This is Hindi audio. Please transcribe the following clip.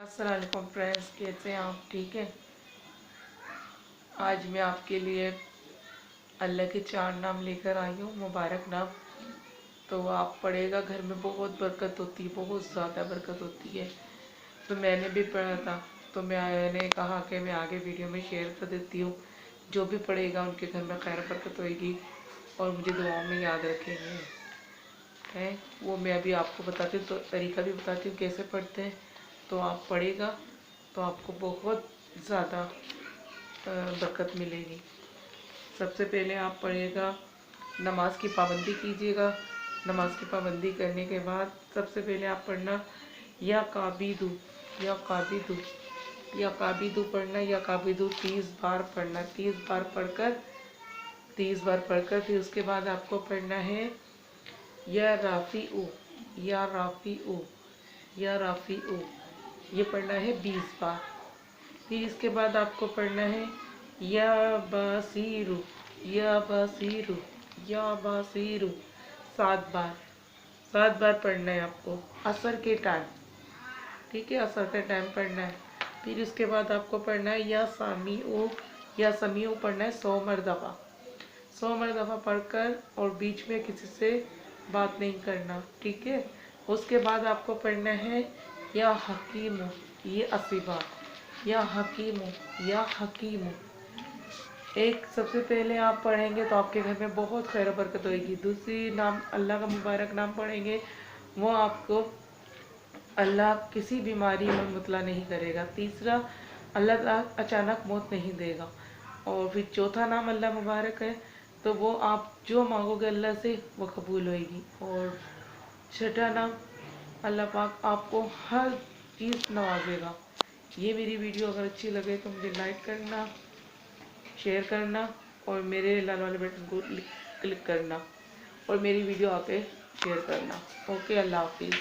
अस्सलाम वालेकुम फ्रेंड्स, कैसे हैं आप? ठीक है। आज मैं आपके लिए अल्लाह के 4 नाम लेकर आई हूँ, मुबारक नाम। तो आप पढ़ेगा, घर में बहुत बरकत होती है, बहुत ज़्यादा बरकत होती है। तो मैंने भी पढ़ा था, तो मैंने कहा कि मैं आगे वीडियो में शेयर कर देती हूँ। जो भी पढ़ेगा उनके घर में खैर बरकत होएगी और मुझे दुआओं में याद रखेंगे हैं। वो मैं अभी आपको बताती हूँ, तो तरीका भी बताती हूँ कैसे पढ़ते हैं। तो आप पढ़ेगा तो आपको बहुत ज़्यादा बरकत मिलेगी। सबसे पहले आप पढ़िएगा, नमाज की पाबंदी कीजिएगा। नमाज की पाबंदी करने के बाद सबसे पहले आप पढ़ना या काबिदू, या काबिदू, या काबिदू पढ़ना, या काबिदू 30 बार पढ़ना। 30 बार पढ़कर फिर उसके बाद आपको पढ़ना है या राफ़ी उ, या राफ़ी उ, या राफ़ी उ, ये पढ़ना है 20 बार। फिर इसके बाद आपको पढ़ना है या बासीरु, या बासीरु, या बासीरु 7 बार। 7 बार पढ़ना है आपको असर के टाइम, ठीक है, असर के टाइम पढ़ना है। फिर उसके बाद आपको पढ़ना है या सामीउ, या समीउ पढ़ना है 100 मरतबा। 100 मरतबा पढ़कर और बीच में किसी से बात नहीं करना, ठीक है। उसके बाद आपको पढ़ना है या हकीमु, ये 80 बार, या हकीमु, या हकीमु। एक सबसे पहले आप पढ़ेंगे तो आपके घर में बहुत खैर बरकत होगी। दूसरी नाम अल्लाह का मुबारक नाम पढ़ेंगे, वो आपको अल्लाह किसी बीमारी में मुबतला नहीं करेगा। तीसरा, अल्लाह अचानक मौत नहीं देगा। और फिर चौथा नाम अल्लाह मुबारक है, तो वो आप जो मांगोगे अल्लाह से वो कबूल होएगी। और छठा नाम, अल्लाह पाक आपको हर चीज़ नवाजेगा। ये मेरी वीडियो अगर अच्छी लगे तो मुझे लाइक करना, शेयर करना और मेरे लाल वाले बटन को क्लिक करना और मेरी वीडियो आके शेयर करना। ओके, अल्लाह हाफिज़।